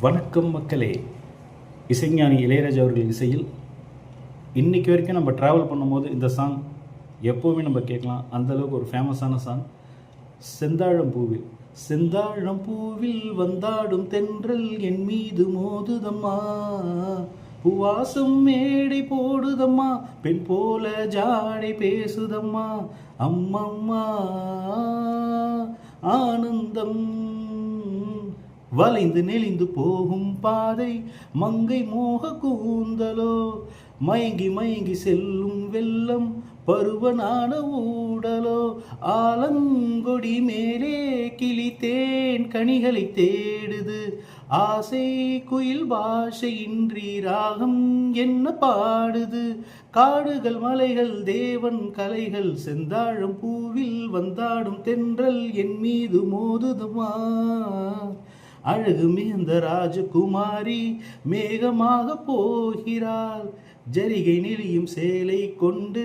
வணக்கம் மக்களே. இசைஞானி இளையராஜா அவர்கள் இசையில் இன்றைக்கி வரைக்கும் நம்ம ட்ராவல் பண்ணும்போது இந்த சாங் எப்போவுமே நம்ம கேட்கலாம். அந்தளவுக்கு ஒரு ஃபேமஸான சாங் செந்தாழம் பூவில். செந்தாழம் பூவில் வந்தாடும் தென்றல் என் மீது மோதுதம்மா, பூவாசம் மேடை போடுதம்மா, பெண் போல ஜாடை பேசுதம்மா, அம்மம்மா ஆனந்தம் வளைந்து நெளிந்து போகும் பாதை, மங்கை மோக கூந்தலோ, மயங்கி மயங்கி செல்லும் வெள்ளம் பருவனான ஊடலோ, ஆலங்கொடி மேலே கிளித்தேன் கனிகளை தேடுது, ஆசை குயில் பாஷையின்றி ராகம் என்ன பாடுது, காடுகள் மலைகள் தேவன் கலைகள், செந்தாழம் பூவில் வந்தாடும் தென்றல் என் மீது மோதுதுமா, அழகு மிகுந்த ராஜகுமாரி மேகமாக போகிறாள், ஜரிகை நெளியும் சேலை கொண்டு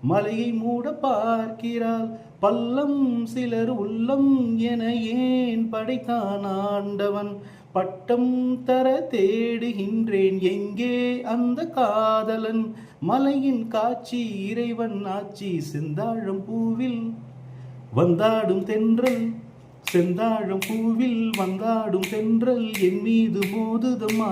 மலையை மூட பார்க்கிறாள், பள்ளம் சிலர் உள்ளம் என ஏன் படைத்தான் ஆண்டவன், பட்டம் தர தேடுகின்றேன் எங்கே அந்த காதலன், மலையின் காட்சி இறைவன் ஆட்சி, செந்தாழம் பூவில் வந்தாடும் தென்றல், செந்தாழம் பூவில் வந்தாடும் தென்றல் என் மீது மோதுதம்மா.